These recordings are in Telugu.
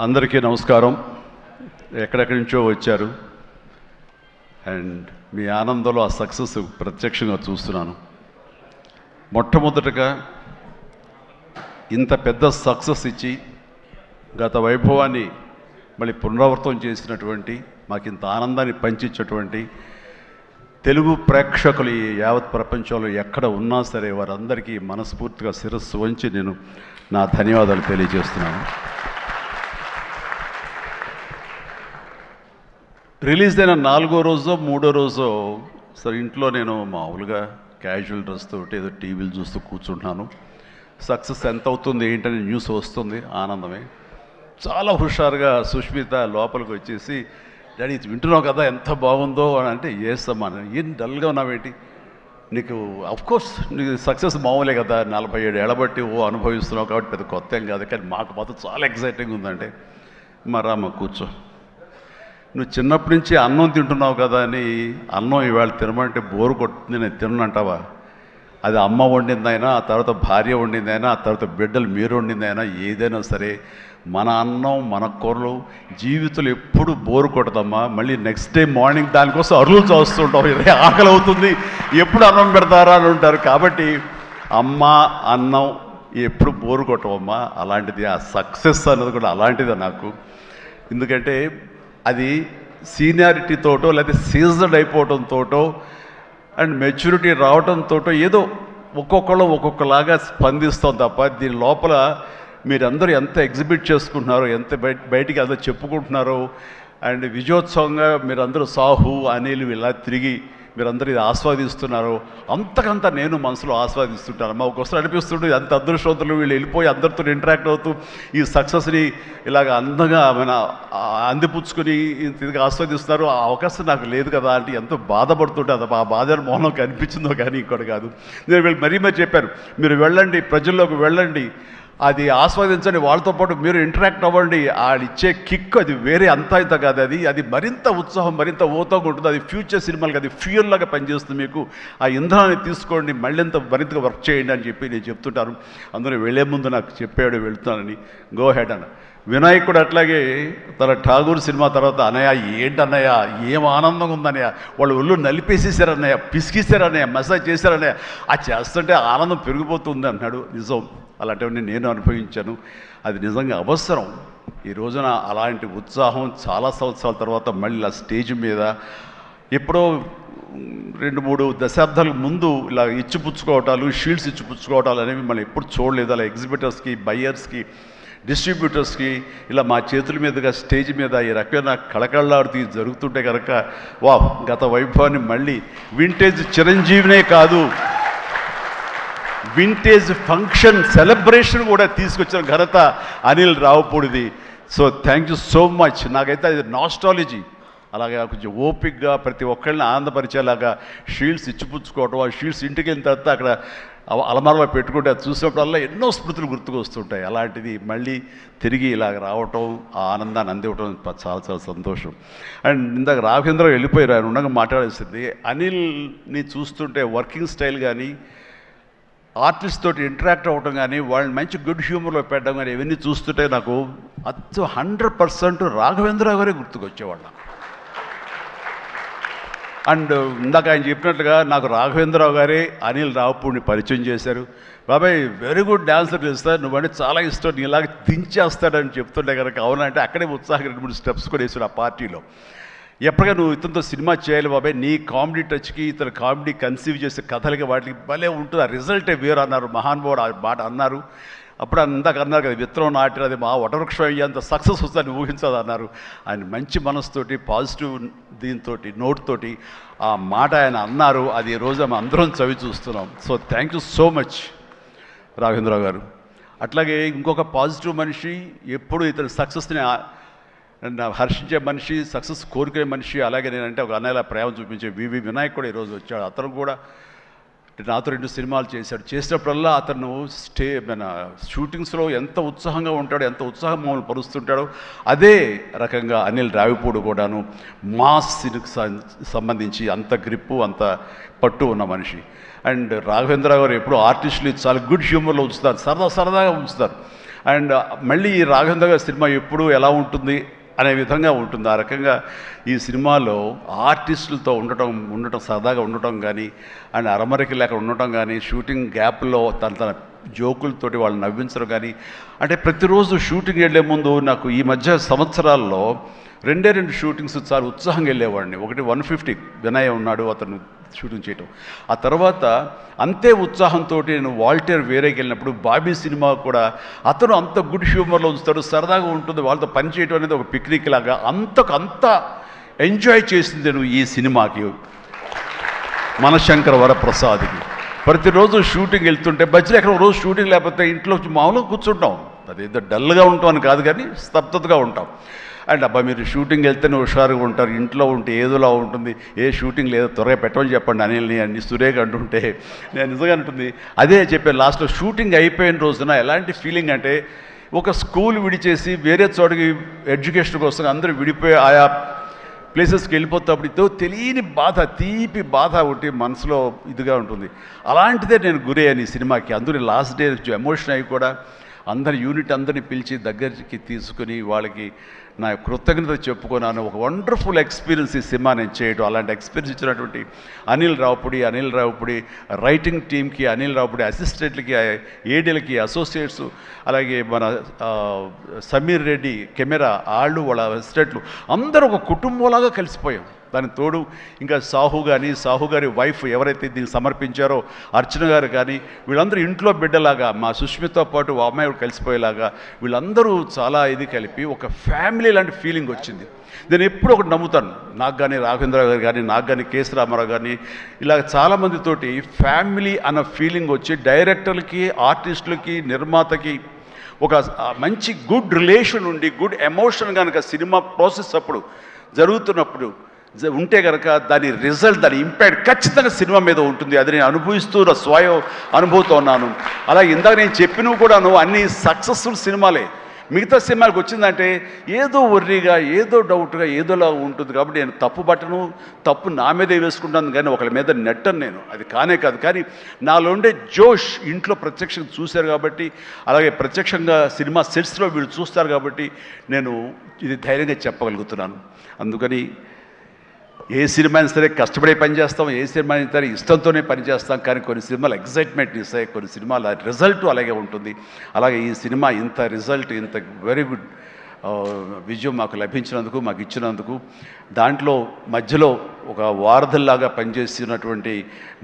అందరికీ నమస్కారం. ఎక్కడెక్కడి నుంచో వచ్చారు అండ్ మీ ఆనందంలో ఆ సక్సెస్ ప్రత్యక్షంగా చూస్తున్నాను. మొట్టమొదటగా ఇంత పెద్ద సక్సెస్ ఇచ్చి గత వైభవాన్ని మళ్ళీ పునరావృతం చేసినటువంటి మాకు ఇంత ఆనందాన్ని పంచించేటువంటి తెలుగు ప్రేక్షకులు ఈ యావత్ ప్రపంచంలో ఎక్కడ ఉన్నా సరే వారందరికీ మనస్ఫూర్తిగా శిరస్సు వంచి నేను నా ధన్యవాదాలు తెలియజేస్తున్నాను. రిలీజ్ అయిన 4వ రోజో 3వ రోజో సరే ఇంట్లో నేను మామూలుగా క్యాజువల్ డ్రెస్ తోటి ఏదో టీవీలు చూస్తూ కూర్చుంటున్నాను. సక్సెస్ ఎంత అవుతుంది ఏంటని న్యూస్ వస్తుంది, ఆనందమే. చాలా హుషారుగా సుష్మిత లోపలికి వచ్చేసి, డాడీ ఇది వింటున్నావు కదా ఎంత బాగుందో అని అంటే, ఏసమ్మా ఏం డల్గా ఉన్నావేంటి, నీకు అఫ్కోర్స్ నీకు సక్సెస్ మామూలే కదా, 47 ఏళ్ళ బట్టి అనుభవిస్తున్నావు కాబట్టి పెద్ద కొత్త ఏం కాదు, కానీ మాకు మాత్రం చాలా ఎక్సైటింగ్ ఉందంటే, మరమ్మ కూర్చో, నువ్వు చిన్నప్పటి నుంచి అన్నం తింటున్నావు కదా అని అన్నం ఇవాళ తినమంటే బోరు కొట్టుతుంది నేను తిన్నంటావా? అది అమ్మ వండిందైనా, ఆ తర్వాత భార్య వండిందైనా, ఆ తర్వాత బిడ్డలు మీరు వండిందైనా, ఏదైనా సరే మన అన్నం మన కూరలు జీవితంలో ఎప్పుడు బోరు కొట్టదమ్మా. మళ్ళీ నెక్స్ట్ డే మార్నింగ్ దానికోసం అరులు చూస్తుంటాం, ఇదే ఆకలి అవుతుంది, ఎప్పుడు అన్నం పెడతారా అని ఉంటారు. కాబట్టి అమ్మ అన్నం ఎప్పుడు బోరు కొట్టవమ్మా. అలాంటిది ఆ సక్సెస్ అన్నది కూడా అలాంటిదే నాకు. ఎందుకంటే అది సీనియారిటీతోటో లేకపోతే సీజన్ అయిపోవడంతోటో అండ్ మెచ్యూరిటీ రావడంతో ఏదో ఒక్కొక్కళ్ళు ఒక్కొక్కలాగా స్పందిస్తాం తప్ప దీని లోపల మీరందరూ ఎంత ఎగ్జిబిట్ చేసుకుంటున్నారో, ఎంత బయటికి అందరూ చెప్పుకుంటున్నారో అండ్ విజయోత్సవంగా మీరందరూ సాహు అనిల్ ఇలా తిరిగి మీరందరూ ఇది ఆస్వాదిస్తున్నారు, అంతకంతా నేను మనసులో ఆస్వాదిస్తుంటాను. మా ఒకసారి అనిపిస్తుంటే అంత అదృష్టవంతులు వీళ్ళు వెళ్ళిపోయి అందరితో ఇంటరాక్ట్ అవుతూ ఈ సక్సెస్ని ఇలాగ అందంగా అందిపుచ్చుకొని ఇది ఆస్వాదిస్తున్నారు. ఆ అవకాశం నాకు లేదు కదా అంటే ఎంతో బాధపడుతుంటే అది ఆ బాధ మౌనం కనిపించిందో కానీ ఇంకోటి కాదు. నేను వీళ్ళు మరీ చెప్పారు, మీరు వెళ్ళండి, ప్రజల్లోకి వెళ్ళండి, అది ఆస్వాదించండి, వాళ్ళతో పాటు మీరు ఇంటరాక్ట్ అవ్వండి, ఇచ్చే కిక్ అది వేరే అంతా ఇంత కాదు, అది మరింత ఉత్సాహం మరింత ఊతంగా ఉంటుంది. అది ఫ్యూచర్ సినిమాలకి అది ఫ్యూయల్ లాగా పనిచేస్తుంది. మీకు ఆ ఇంధనాన్ని తీసుకోండి, మరింతగా వర్క్ చేయండి అని చెప్పి నేను చెప్తుంటాను. అందరూ వెళ్ళే ముందు నాకు చెప్పాడు వెళ్తానని, గో హెడ్ అన్న. వినాయక్ కూడా అట్లాగే తన ఠాగూర్ సినిమా తర్వాత, అన్నయ్య ఏంటన్నయ్య ఏం ఆనందంగా ఉందన్నయ్య, వాళ్ళు ఒళ్ళు నలిపేసేసారన్నయ్య, పిసికిసారన్నయ్య, మసాజ్ చేశారన్నయ్య, అది చేస్తుంటే ఆనందం పెరిగిపోతుంది అన్నాడు. నిజం, అలాంటివన్నీ నేను అనుభవించాను. అది నిజంగా అవసరం. ఈ రోజున అలాంటి ఉత్సాహం చాలా సంవత్సరాల తర్వాత మళ్ళీ ఆ స్టేజ్ మీద ఎప్పుడో 2-3 దశాబ్దాల ముందు ఇలా ఇచ్చిపుచ్చుకోవటాలు, షీల్డ్స్ ఇచ్చిపుచ్చుకోవటాలు అనేవి మనం ఎప్పుడు చూడలేదు. అలా ఎగ్జిబిటర్స్కి, బయ్యర్స్కి, డిస్ట్రిబ్యూటర్స్కి ఇలా మా చేతుల మీదుగా స్టేజ్ మీద ఈ రకమైన కళకళలాడుతూ జరుగుతుంటే కనుక వా గత వైభవాన్ని మళ్ళీ వింటేజ్ చిరంజీవినే కాదు వింటేజ్ ఫంక్షన్ సెలబ్రేషన్ కూడా తీసుకొచ్చిన ఘనత అనిల్ రావుపూడిది. So thank you so much. నాకైతే అది నాస్టాలజీ. అలాగే కొంచెం ఓపిక్గా ప్రతి ఒక్కళ్ళని ఆనందపరిచేలాగా షీల్డ్స్ ఇచ్చిపుచ్చుకోవటం, ఆ షీల్డ్స్ ఇంటికి వెళ్ళిన తర్వాత అక్కడ అలమారలో పెట్టుకుంటే అది చూసినప్పుడల్లా ఎన్నో స్మృతులు గుర్తుకు వస్తుంటాయి. అలాంటిది మళ్ళీ తిరిగి ఇలాగ రావటం, ఆ ఆనందాన్ని అందివ్వటం చాలా చాలా సంతోషం. అండ్ ఇందాక రాఘవేంద్ర వెళ్ళిపోయారు, ఆయన ఉండగా మాట్లాడేసింది. అనిల్ని చూస్తుంటే వర్కింగ్ స్టైల్ కానీ, ఆర్టిస్ట్ తోటి ఇంటరాక్ట్ అవ్వటం కానీ, వాళ్ళని మంచి గుడ్ హ్యూమర్లో పెట్టడం కానీ, ఇవన్నీ చూస్తుంటే నాకు 100% రాఘవేంద్రరావు గారే గుర్తుకొచ్చేవాళ్ళం. అండ్ ఇందాక ఆయన చెప్పినట్లుగా నాకు రాఘవేంద్రరావు గారే అనిల్ రావుపూడిని పరిచయం చేశారు. బాబాయ్ వెరీ గుడ్ డాన్సర్ చేస్తారు, నువ్వంటే చాలా ఇష్టం, నీలాగా దించేస్తాడని చెప్తుంటే కనుక అవునంటే అక్కడే ఉత్సాహంగా 2-3 స్టెప్స్ కూడా వేసాడు ఆ పార్టీలో. ఎప్పటిగా నువ్వు ఇతనితో సినిమా చేయాలి బాబాయ్, నీ కామెడీ టచ్కి ఇతను కామెడీ కన్సీవ్ చేసే కథలకి వాటికి భలే ఉంటుంది, ఆ రిజల్టే వేరు అన్నారు. మహానుభావుడు ఆ మాట అన్నారు. అప్పుడు ఇందాక అన్నారు కదా, విత్తనం నాటినది మా వటవృక్షం అయ్యేంత సక్సెస్ వస్తుందని ఊహించదు అన్నారు. ఆయన మంచి మనసుతోటి పాజిటివ్ దీంతో నోట్తోటి ఆ మాట ఆయన అన్నారు. అది ఈ రోజు మేము అందరం చవి చూస్తున్నాం. So thank you so much Raghavendra Rao గారు. అట్లాగే ఇంకొక పాజిటివ్ మనిషి, ఎప్పుడు ఇతని సక్సెస్ని హర్షించే మనిషి, సక్సెస్ కోరుకునే మనిషి. అలాగే నేనంటే ఒక అన్నయ్యలా ప్రేమ చూపించే వివి వినాయక్ కూడా ఈరోజు వచ్చాడు. అతను కూడా నాతో 2 సినిమాలు చేశాడు. చేసినప్పుడల్లా అతను మన షూటింగ్స్లో ఎంత ఉత్సాహంగా ఉంటాడో, ఎంత ఉత్సాహం మమ్మల్ని పరుస్తుంటాడో అదే రకంగా అనిల్ రావిపూడి కూడాను మాస్ సినిమాకి సంబంధించి అంత గ్రిప్పు, అంత పట్టు ఉన్న మనిషి. అండ్ రాఘవేంద్ర గారు ఎప్పుడు ఆర్టిస్టులు చాలా గుడ్ హ్యూమర్లో ఉంచుతారు, సరదాగా ఉంచుతారు. అండ్ మళ్ళీ ఈ రాఘవేంద్ర గారి సినిమా ఎప్పుడు ఎలా ఉంటుంది అనే విధంగా ఉంటుంది. ఆ రకంగా ఈ సినిమాలో ఆర్టిస్టులతో ఉండటం సరదాగా ఉండటం కానీ, అండ్ అరమరికి లేక ఉండటం కానీ, షూటింగ్ గ్యాప్లో తన జోకులతోటి వాళ్ళు నవ్వించడం కానీ, అంటే ప్రతిరోజు షూటింగ్ వెళ్ళే ముందు నాకు ఈ మధ్య సంవత్సరాల్లో 2 షూటింగ్స్ చాలా ఉత్సాహంగా వెళ్ళేవాడిని. ఒకటి 150 వినయ్ ఉన్నాడు, అతను షూటింగ్ చేయటం. ఆ తర్వాత అంతే ఉత్సాహంతో నేను వాల్టర్ వేరేకి వెళ్ళినప్పుడు బాబీ సినిమా కూడా అతను అంత గుడ్ హ్యూమర్లో ఉంచుతాడు, సరదాగా ఉంటుంది, వాళ్ళతో పని చేయడం అనేది ఒక పిక్నిక్ లాగా అంత ఎంజాయ్ చేసింది నేను ఈ సినిమాకి. మనశంకర వరప్రసాద్కి ప్రతిరోజు షూటింగ్ వెళ్తుంటే మధ్యలో ఎక్కడ రోజు షూటింగ్ లేకపోతే ఇంట్లో మామూలుగా కూర్చుంటాం, అదేదో డల్గా ఉంటాం అని కాదు కానీ స్తబ్దతగా ఉంటాం. అండ్ అబ్బా మీరు షూటింగ్ వెళ్తేనే హుషారుగా ఉంటారు, ఇంట్లో ఉంటే ఏదోలా ఉంటుంది, ఏ షూటింగ్ లేదో త్వరగా పెట్టమని చెప్పండి అనిల్ని అని సురేఖ అంటుంటే నేను నిజంగా అంటుంది అదే చెప్పాను. లాస్ట్లో షూటింగ్ అయిపోయిన రోజున ఎలాంటి ఫీలింగ్ అంటే ఒక స్కూల్ విడిచేసి వేరే చోటకి ఎడ్యుకేషన్ కోసం అందరూ విడిపోయి ఆయా ప్లేసెస్కి వెళ్ళిపోతాప్పుడు తెలియని బాధ, తీపి బాధ ఒకటి మనసులో ఇదిగా ఉంటుంది. అలాంటిదే నేను గురయ్యాను ఈ సినిమాకి. అందులో లాస్ట్ డే ఎమోషన్ అయ్యి కూడా అందరి యూనిట్ అందరిని పిలిచి దగ్గరికి తీసుకుని వాళ్ళకి నా కృతజ్ఞత చెప్పుకున్నాను. ఒక వండర్ఫుల్ ఎక్స్పీరియన్స్ ఈ సినిమా నేను చేయడం. అలాంటి ఎక్స్పీరియన్స్ ఇచ్చినటువంటి అనిల్ రావుపుడి రైటింగ్ టీమ్కి, అనిల్ రావుపుడి అసిస్టెంట్లకి, ఏడీలకి, అసోసియేట్స్, అలాగే మన సమీర్ రెడ్డి కెమెరా వాళ్ళు, వాళ్ళ అసిస్టెంట్లు అందరూ ఒక కుటుంబంలాగా కలిసిపోయాం. దానికి తోడు ఇంకా సాహు గారి వైఫ్ ఎవరైతే దీన్ని సమర్పించారో అర్చన గారు కానీ, వీళ్ళందరూ ఇంట్లో బిడ్డలాగా మా సుష్మితో పాటు ఆ అమ్మాయి కలిసిపోయేలాగా వీళ్ళందరూ చాలా ఇది కలిపి ఒక ఫ్యామిలీ లాంటి ఫీలింగ్ వచ్చింది. నేను ఎప్పుడు ఒకటి నమ్ముతాను, నాకు కానీ రాఘవేంద్ర గారు కానీ, నాకు కానీ కేఎస్ రామారావు కానీ, ఇలా చాలామందితోటి ఫ్యామిలీ అన్న ఫీలింగ్ వచ్చి డైరెక్టర్లకి, ఆర్టిస్టులకి, నిర్మాతకి ఒక మంచి గుడ్ రిలేషన్ ఉండి గుడ్ ఎమోషన్ కనుక సినిమా ప్రాసెస్ అప్పుడు జరుగుతున్నప్పుడు ఉంటే కనుక దాని రిజల్ట్, దాని ఇంపాక్ట్ ఖచ్చితంగా సినిమా మీద ఉంటుంది. అది నేను అనుభవిస్తూ నా స్వయం అనుభూతో ఉన్నాను. అలాగే ఇందాక నేను చెప్పినవి కూడాను అన్ని సక్సెస్ఫుల్ సినిమాలే. మిగతా సినిమాలకు వచ్చిందంటే ఏదో వర్రీగా, ఏదో డౌట్గా, ఏదోలా ఉంటుంది. కాబట్టి నేను తప్పు నా మీదే వేసుకుంటాను కానీ ఒకళ్ళ మీద నెట్టను నేను, అది కానే కాదు. కానీ నాలో ఉండే జోష్ ఇంట్లో ప్రత్యక్షంగా చూశారు కాబట్టి, అలాగే ప్రత్యక్షంగా సినిమా సెట్స్లో వీళ్ళు చూస్తారు కాబట్టి నేను ఇది ధైర్యంగా చెప్పగలుగుతున్నాను. అందుకని ఏ సినిమా అయినా సరే కష్టపడే పనిచేస్తాం, ఏ సినిమా అయినా సరే ఇష్టంతోనే పనిచేస్తాం. కానీ కొన్ని సినిమాలు ఎగ్జైట్మెంట్ ఇస్తాయి, కొన్ని సినిమాల రిజల్ట్ అలాగే ఉంటుంది. అలాగే ఈ సినిమా ఇంత రిజల్ట్, ఇంత వెరీ గుడ్ విజయం మాకు లభించినందుకు, మాకు ఇచ్చినందుకు, దాంట్లో మధ్యలో ఒక వారధుల్లాగా పనిచేస్తున్నటువంటి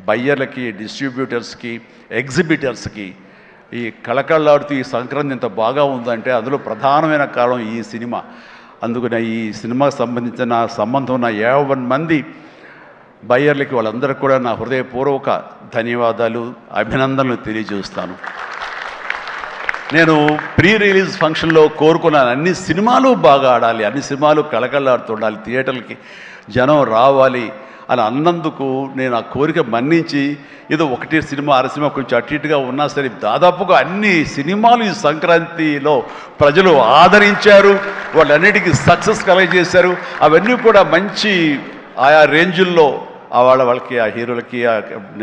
బయ్యర్లకి, డిస్ట్రిబ్యూటర్స్కి, ఎగ్జిబిటర్స్కి, ఈ కళకళలాడుతూ ఈ సంక్రాంతి ఇంత బాగా ఉందంటే అందులో ప్రధానమైన కారణం ఈ సినిమా. అందుకని ఈ సినిమాకు సంబంధించిన సంబంధం ఉన్న 50 మంది బయ్యర్లకి వాళ్ళందరికీ కూడా నా హృదయపూర్వక ధన్యవాదాలు, అభినందనలు తెలియజేస్తాను. నేను ప్రీ రిలీజ్ ఫంక్షన్లో కోరుకున్నాను అన్ని సినిమాలు బాగా ఆడాలి, అన్ని సినిమాలు కళకళలాడుతుండాలి, థియేటర్లకి జనం రావాలి అని అన్నందుకు నేను ఆ కోరిక మన్నించి ఏదో ఒకటి సినిమా, అర సినిమా కొంచెం అటు ఇటుగా ఉన్నా సరే దాదాపుగా అన్ని సినిమాలు ఈ సంక్రాంతిలో ప్రజలు ఆదరించారు, వాళ్ళన్నిటికీ సక్సెస్ కలగజేశారు. అవన్నీ కూడా మంచి ఆయా రేంజుల్లో వాళ్ళకి, ఆ హీరోలకి, ఆ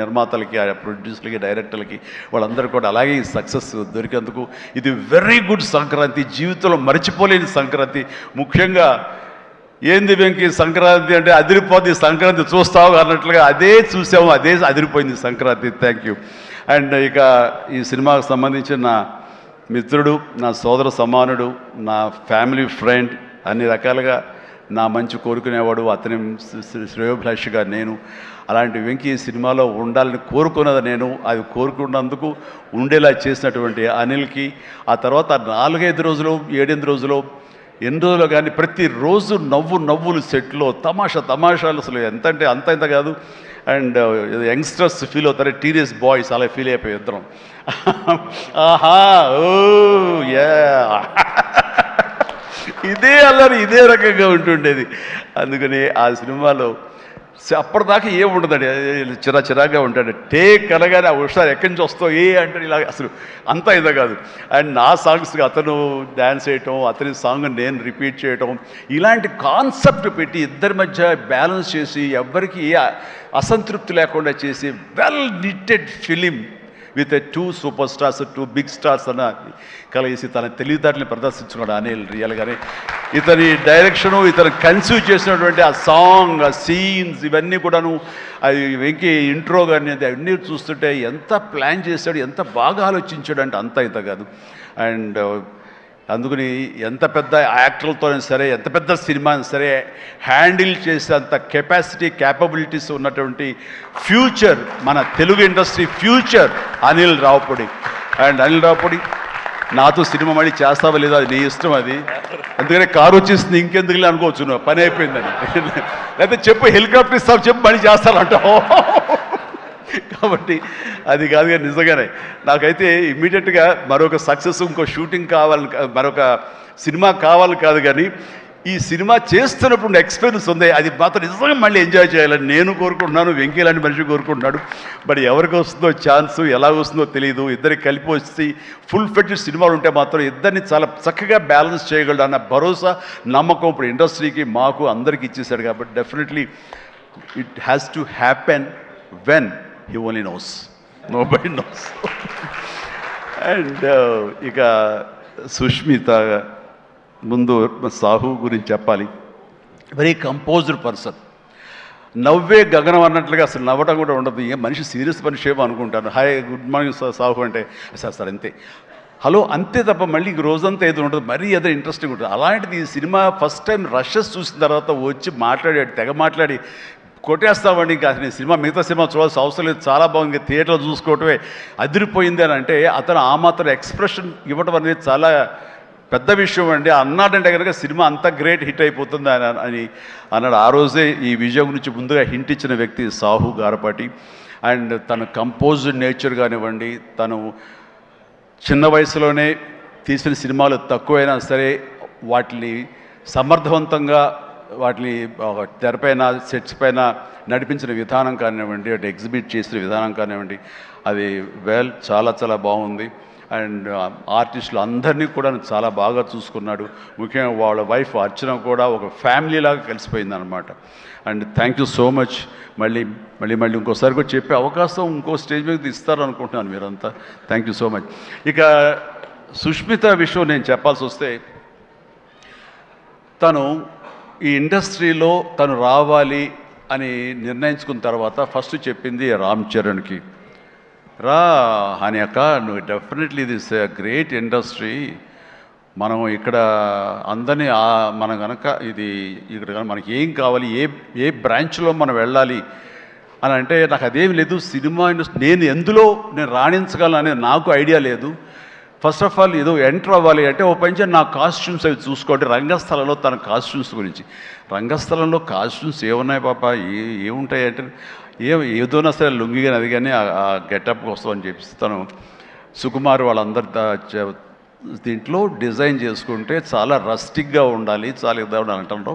నిర్మాతలకి, ఆ ప్రొడ్యూసర్లకి, డైరెక్టర్లకి వాళ్ళందరూ కూడా అలాగే సక్సెస్ దొరికేందుకు ఇది వెరీ గుడ్ సంక్రాంతి, జీవితంలో మర్చిపోలేని సంక్రాంతి. ముఖ్యంగా ఏంది వెంకీ సంక్రాంతి అంటే అదిరిపోద్ది సంక్రాంతి చూస్తావు అన్నట్లుగా అదే చూసాము, అదే అదిరిపోయింది సంక్రాంతి. Thank you. అండ్ ఇక ఈ సినిమాకు సంబంధించిన నా మిత్రుడు, నా సోదర సమానుడు, నా ఫ్యామిలీ ఫ్రెండ్, అన్ని రకాలుగా నా మంచి కోరుకునేవాడు, అతని శ్రేయోభిలాషిగా నేను. అలాంటి వెంకీ సినిమాలో ఉండాలని కోరుకున్నది నేను, అది కోరుకున్నందుకు ఉండేలా చేసినటువంటి అనిల్కి, ఆ తర్వాత 4-5 రోజులు 7-8 రోజులు ఎన్ని రోజులు కానీ ప్రతిరోజు నవ్వులు సెట్లో తమాషాలు అసలు ఎంత అంటే అంత కాదు. అండ్ యంగ్స్టర్స్ ఫీల్ అవుతారు, టీనేజ్ బాయ్స్ అలా ఫీల్ అయిపోయి ఇద్దరం. ఆహా ఓ యా ఇదే అల్లరి ఇదే రకంగా ఉంటుండేది. అందుకని ఆ సినిమాలో అప్పటిదాకా ఏముండదండి, చిరాగా ఉంటాడు. టేక్ అనగానే ఆ హుషారు ఎక్కడి నుంచి వస్తావు అంటే ఇలా అసలు అంతా ఇదే కాదు. అండ్ నా సాంగ్స్కి అతను డ్యాన్స్ చేయటం, అతని సాంగ్ నేను రిపీట్ చేయటం, ఇలాంటి కాన్సెప్ట్ పెట్టి ఇద్దరి మధ్య బ్యాలెన్స్ చేసి ఎవ్వరికి ఏ అసంతృప్తి లేకుండా చేసి well knitted film with a 2 super stars 2 big stars అన్న కలిసి తన తెలివితేటలు ప్రదర్శించుకున్నాడు అనిల్ రియల్గానే. ఇతని డైరెక్షను, ఇతను కన్సీవ్ చేసినటువంటి ఆ సాంగ్, ఆ సీన్స్, ఇవన్నీ కూడాను, అది వెంకీ ఇంట్రో కానీ అది అన్నీ చూస్తుంటే ఎంత ప్లాన్ చేశాడు, ఎంత బాగా ఆలోచించాడు అంటే అంత ఇంత కాదు. అండ్ అందుకని ఎంత పెద్ద యాక్టర్లతోనే సరే, ఎంత పెద్ద సినిమాని సరే హ్యాండిల్ చేసేంత కెపాసిటీ, క్యాపబిలిటీస్ ఉన్నటువంటి ఫ్యూచర్, మన Telugu industry future Anil Ravipudi. And Anil Ravipudi నాతో సినిమా మళ్ళీ చేస్తావా లేదా అది నీ ఇష్టం, అది అందుకనే కారు వచ్చేసింది ఇంకెందుకు అనుకోవచ్చు, నువ్వు పని అయిపోయిందని. లేకపోతే చెప్పు హెలికాప్టర్ ఇస్తావు, చెప్పు మళ్ళీ చేస్తానంటావు. కాబట్టి అది కాదు కానీ నిజంగానే నాకైతే ఇమ్మీడియట్గా మరొక సక్సెస్, ఇంకో షూటింగ్ కావాలి, మరొక సినిమా కావాలి కాదు, కానీ ఈ సినిమా చేస్తున్నప్పుడు ఎక్స్పీరియన్స్ ఉంది, అది మాత్రం నిజంగా మళ్ళీ ఎంజాయ్ చేయాలని నేను కోరుకుంటున్నాను, వెంకీ లాంటి మనిషి కోరుకుంటున్నాడు. బట్ ఎవరికి వస్తుందో ఛాన్స్, ఎలా వస్తుందో తెలియదు. ఇద్దరికి కలిపి వచ్చి ఫుల్ ఫెడ్జెడ్ సినిమాలు ఉంటే మాత్రం ఇద్దరిని చాలా చక్కగా బ్యాలెన్స్ చేయగలడు అన్న భరోసా, నమ్మకం ఇప్పుడు ఇండస్ట్రీకి, మాకు అందరికీ ఇచ్చేసాడు. కాబట్టి definitely it has to happen when he only knows, nobody knows. And ఇక సుష్మిత ముందు సాహు గురించి చెప్పాలి. వెరీ కంపోజ్డ్ పర్సన్, నవ్వే గగనం అన్నట్లుగా అసలు నవ్వటం కూడా ఉండదు. ఏ మనిషి సీరియస్ మనిషి ఏమో అనుకుంటాను. హాయ్ గుడ్ మార్నింగ్ సాహు అంటే సార్ అంతే, హలో అంతే తప్ప మళ్ళీ రోజంతా ఏదో ఉంటుంది, మరీ ఏదో ఇంట్రెస్టింగ్ ఉంటుంది. అలాంటిది ఈ సినిమా ఫస్ట్ టైం రషెస్ చూసిన తర్వాత వచ్చి మాట్లాడాడు, తెగ మాట్లాడి కొట్టేస్తామండి, ఇంకా నేను సినిమా మిగతా సినిమా చూడాల్సిన అవసరం లేదు, చాలా బాగుంది, తీయేటర్లో చూసుకోవటమే అదిరిపోయింది అని అంటే అతను ఆ మాత్రం ఎక్స్ప్రెషన్ ఇవ్వటం అనేది చాలా పెద్ద విషయం అండి. అన్నాడంటే కనుక సినిమా అంత గ్రేట్ హిట్ అయిపోతుంది అని అన్నాడు. ఆ రోజే ఈ విజయం గురించి ముందుగా హింట్ ఇచ్చిన వ్యక్తి సాహు గారపాటి. అండ్ తన కంపోజ్డ్ నేచర్ కానివ్వండి, తను చిన్న వయసులోనే తీసిన సినిమాలు తక్కువైనా సరే వాటిని సమర్థవంతంగా వాటిని తెరపైన సెట్స్ పైన నడిపించిన విధానం కానివ్వండి, అటు ఎగ్జిబిట్ చేసిన విధానం కానివ్వండి, అది చాలా చాలా బాగుంది. అండ్ ఆర్టిస్టులు అందరినీ కూడా చాలా బాగా చూసుకున్నాడు. ముఖ్యంగా వాళ్ళ వైఫ్ అర్చన కూడా ఒక ఫ్యామిలీలాగా కలిసిపోయింది అనమాట. And thank you so much. మళ్ళీ మళ్ళీ మళ్ళీ ఇంకోసారి కూడా చెప్పే అవకాశం ఇంకో స్టేజ్ మీద ఇస్తారు అనుకుంటున్నాను మీరంతా. Thank you so much. ఇక సుష్మిత విషయం నేను చెప్పాల్సి వస్తే, తను ఈ ఇండస్ట్రీలో తను రావాలి అని నిర్ణయించుకున్న తర్వాత ఫస్ట్ చెప్పింది రామ్ చరణ్కి, రా అని అక్క, నువ్వు డెఫినెట్లీ దిస్ గ్రేట్ ఇండస్ట్రీ, మనం ఇక్కడ అందరినీ మనం కనుక ఇది ఇక్కడ మనకి ఏం కావాలి, ఏ బ్రాంచ్లో మనం వెళ్ళాలి అని అంటే నాకు అదేమి లేదు. సినిమా ఇండస్ట్రీ నేను రాణించగలను అనేది నాకు ఐడియా లేదు. ఫస్ట్ ఆఫ్ ఆల్ ఏదో ఎంటర్ అవ్వాలి అంటే ఓ పని నా కాస్ట్యూమ్స్ అవి చూసుకోండి. రంగస్థలంలో తన కాస్ట్యూమ్స్ గురించి, రంగస్థలంలో కాస్ట్యూమ్స్ ఏమున్నాయి పాప, ఏముంటాయి అంటే ఏదోనా సరే లుంగి కానీ అది కానీ ఆ గెటప్ కోసం అని చెప్పి తను సుకుమార్ వాళ్ళందరి దీంట్లో డిజైన్ చేసుకుంటే చాలా రస్టిక్గా ఉండాలి, చాలా ఇదా ఉండాలి అంటారు.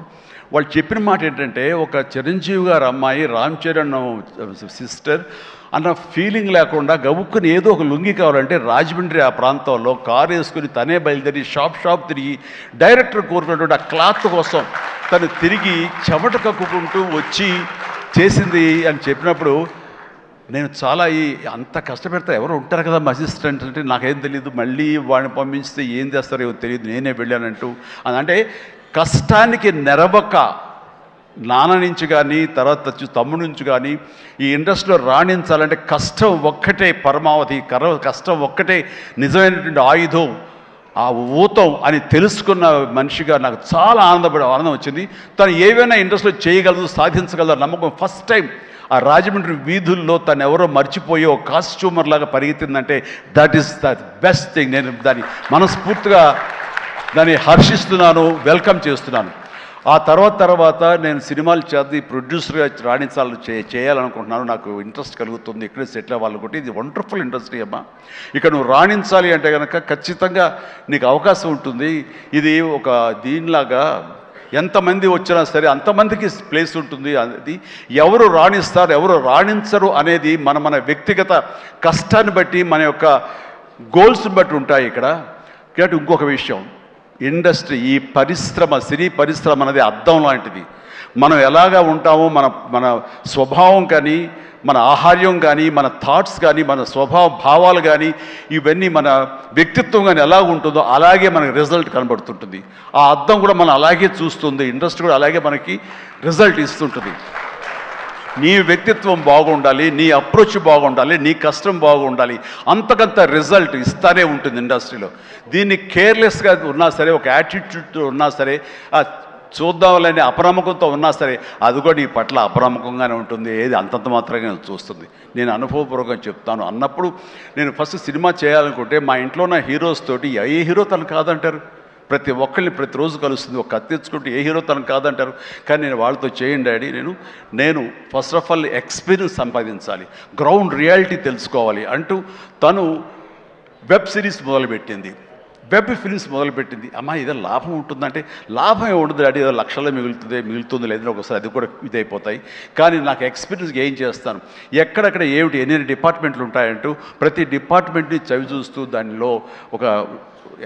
వాళ్ళు చెప్పిన మాట ఏంటంటే, ఒక చిరంజీవి గారు అమ్మాయి రామ్ చరణ్ సిస్టర్ అన్న ఫీలింగ్ లేకుండా గబుక్కుని ఏదో ఒక లుంగి కావాలంటే రాజమండ్రి ఆ ప్రాంతంలో కారు వేసుకుని తనే బయలుదేరి షాప్ తిరిగి డైరెక్టర్ కోరుకున్నటువంటి ఆ క్లాత్ కోసం తను తిరిగి చెమట కక్కుకుంటూ వచ్చి చేసింది అని చెప్పినప్పుడు నేను చాలా అంత కష్టపెడతా ఎవరు ఉంటారు కదా మా అసిస్టెంట్ అంటే నాకేం తెలియదు, మళ్ళీ వాడిని పంపిస్తే ఏం చేస్తారో ఏమో తెలియదు, నేనే వెళ్ళానంటూ అంటే కష్టానికి నెరవక నాన్న నుంచి కానీ తర్వాత తమ్ముడి నుంచి కానీ ఈ ఇండస్ట్రీలో రాణించాలంటే కష్టం ఒక్కటే పరమావధి, కష్టం ఒక్కటే నిజమైనటువంటి ఆయుధం, ఆ ఊతం అని తెలుసుకున్న మనిషిగా నాకు చాలా ఆనందం వచ్చింది. తను ఏవైనా ఇండస్ట్రీలో చేయగలదు, సాధించగలదు నమ్మకం. ఫస్ట్ టైం ఆ రాజమండ్రి వీధుల్లో తను ఎవరో మర్చిపోయి ఒక కాస్ట్యూమర్ లాగా పరిగెత్తిందంటే that is the best thing. నేను దాన్ని మనస్ఫూర్తిగా దాన్ని హర్షిస్తున్నాను, వెల్కమ్ చేస్తున్నాను. ఆ తర్వాత నేను సినిమాలు చేసి ప్రొడ్యూసర్గా చేయాలనుకుంటున్నాను, నాకు ఇంట్రెస్ట్ కలుగుతుంది, ఇక్కడే సెటిల్ అవ్వాలనుకుంటే ఇది వండర్ఫుల్ ఇండస్ట్రీ అమ్మా. ఇక నువ్వు రాణించాలి అంటే కనుక ఖచ్చితంగా నీకు అవకాశం ఉంటుంది. ఇది ఒక దీనిలాగా ఎంతమంది వచ్చినా సరే అంతమందికి ప్లేస్ ఉంటుంది. అది ఎవరు రాణిస్తారు ఎవరు రాణించరు అనేది మన వ్యక్తిగత కష్టాన్ని బట్టి, మన యొక్క గోల్స్ని బట్టి ఉంటాయి ఇక్కడ. కాబట్టి ఇంకొక విషయం, ఇండస్ట్రీ ఈ పరిశ్రమ సినీ పరిశ్రమ అనేది అద్దం లాంటిది. మనం ఎలాగా ఉంటామో మన మన స్వభావం కానీ, మన ఆహార్యం కానీ, మన థాట్స్ కానీ, మన స్వభావ భావాలు కానీ, ఇవన్నీ మన వ్యక్తిత్వం కానీ ఎలా ఉంటుందో అలాగే మనకి రిజల్ట్ కనబడుతుంటుంది. ఆ అద్దం కూడా మనం అలాగే చూస్తుంది, ఇండస్ట్రీ కూడా అలాగే మనకి రిజల్ట్ ఇస్తుంటుంది. నీ వ్యక్తిత్వం బాగుండాలి, నీ అప్రోచ్ బాగుండాలి, నీ కష్టం బాగుండాలి, అంతకంత రిజల్ట్ ఇస్తానే ఉంటుంది ఇండస్ట్రీలో. దీన్ని కేర్లెస్గా ఉన్నా సరే, ఒక యాటిట్యూడ్ ఉన్నా సరే, చూద్దాంలేని అప్రమకంతో ఉన్నా సరే, అది కూడా నీ పట్ల అప్రమకంగానే ఉంటుంది, ఏది అంతంత మాత్రంగా చూస్తుంది. నేను అనుభవపూర్వకంగా చెప్తాను. అన్నప్పుడు నేను ఫస్ట్ సినిమా చేయాలనుకుంటే మా ఇంట్లో ఉన్న హీరోస్ తోటి ఏ హీరో తను కాదంటారు? ప్రతి ఒక్కరిని ప్రతిరోజు కలుస్తుంది. ఒక కత్తి తెచ్చుకుంటే ఏ హీరో తను కాదంటారు. కానీ నేను వాళ్ళతో చేయండి డాడీ, నేను ఫస్ట్ ఆఫ్ ఆల్ ఎక్స్పీరియన్స్ సంపాదించాలి, గ్రౌండ్ రియాలిటీ తెలుసుకోవాలి అంటూ తను వెబ్ సిరీస్ మొదలుపెట్టింది, వెబ్ ఫిల్మ్స్ మొదలుపెట్టింది. అమ్మా ఇదే లాభం ఉంటుందంటే, లాభం ఉండదు డాడీ, ఏదో లక్షల్లో మిగులుతుంది లేదని ఒకసారి అది కూడా ఇదైపోతాయి. కానీ నాకు ఎక్స్పీరియన్స్ గెయిన్ చేస్తాను, ఎక్కడెక్కడ ఏమిటి ఎన్ని డిపార్ట్మెంట్లు ఉంటాయంటూ ప్రతి డిపార్ట్మెంట్ని చవి చూస్తూ దానిలో ఒక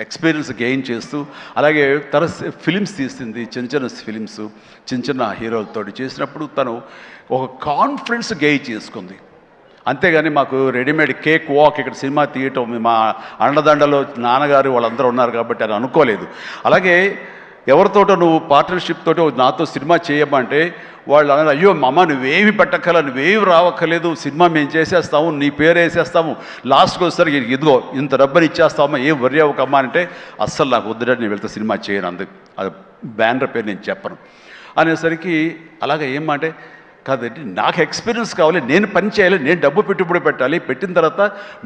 ఎక్స్పీరియన్స్ గెయిన్ చేస్తూ, అలాగే తన ఫిలిమ్స్ తీసింది, చిన్న చిన్న ఫిలిమ్స్ చిన్న చిన్న హీరోలతో చేసినప్పుడు తను ఒక కాన్ఫిడెన్స్ గెయిన్ చేసుకుంది. అంతేగాని మాకు రెడీమేడ్ కేక్ వాక్ ఇక్కడ సినిమా తీయటం, మా అండదండలో నాన్నగారు వాళ్ళందరూ ఉన్నారు కాబట్టి అని అనుకోలేదు. అలాగే ఎవరితోటో నువ్వు పార్ట్నర్షిప్ తోటి నాతో సినిమా చేయమంటే వాళ్ళు అన్నారు, అయ్యో అమ్మ నువ్వేమి పెట్టక్కల, నువ్వేమి రావక్కర్లేదు, సినిమా మేము చేసేస్తాము, నీ పేరు వేసేస్తాము, లాస్ట్కి వస్తారు ఇదిగో ఇంత డబ్బని ఇచ్చేస్తామా, ఏం వర్రీ అవ్వకమ్మా అంటే, అస్సలు నాకు వద్దుడంటే నేను వెళ్తే సినిమా చేయను, అందుకు అది బ్యానర్ పేరు నేను చెప్పను అనేసరికి, అలాగే ఏమంటే కాదండి నాకు ఎక్స్పీరియన్స్ కావాలి, నేను పని చేయాలి, నేను డబ్బు పెట్టుబడి పెట్టాలి, పెట్టిన తర్వాత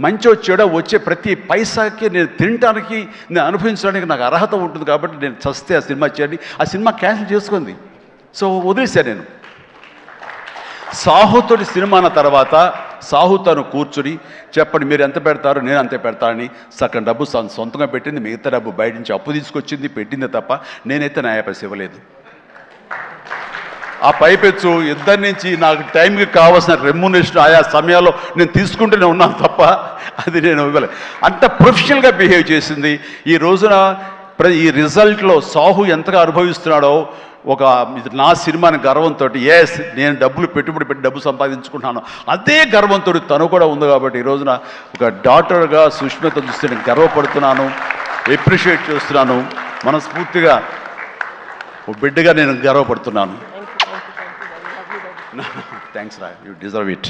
మంచి వచ్చాడో వచ్చే ప్రతి పైసాకి నేను తినడానికి, నేను అనుభవించడానికి నాకు అర్హత ఉంటుంది కాబట్టి నేను చస్తే ఆ సినిమా చేయండి. ఆ సినిమా క్యాన్సిల్ చేసుకుంది. సో వదిలేశాను నేను. సాహుతోటి సినిమా అన్న తర్వాత సాహు తను కూర్చుని చెప్పండి మీరు ఎంత పెడతారు, నేను అంతే పెడతానని సగం డబ్బు సొంతంగా పెట్టింది, మిగతా డబ్బు బయట నుంచి అప్పు తీసుకొచ్చింది, పెట్టింది తప్ప నేనైతే నా పైసలు ఇవ్వలేదు. ఆ పైపెచ్చు ఇద్దరి నుంచి నాకు టైంకి కావాల్సిన రెమ్యునరేషన్ ఆయా సమయాల్లో నేను తీసుకుంటూనే ఉన్నాను తప్ప అది నేను ఇవ్వలేదు. అంత ప్రొఫెషనల్గా బిహేవ్ చేసింది. ఈ రోజున ఈ రిజల్ట్లో సాహు ఎంతగా అనుభవిస్తున్నాడో, ఒక నా సినిమాని గర్వంతో, ఎస్ నేను డబ్బులు పెట్టుబడి పెట్టి డబ్బు సంపాదించుకుంటున్నాను అదే గర్వంతో తను కూడా ఉంది. కాబట్టి ఈ రోజున ఒక డాటర్గా సుష్మిత చూస్తే నేను గర్వపడుతున్నాను, ఎప్రిషియేట్ చేస్తున్నాను, మనస్ఫూర్తిగా ఒక బిడ్డగా నేను గర్వపడుతున్నాను. థ్యాంక్స్ రా, యూ డిజర్వ్ ఇట్.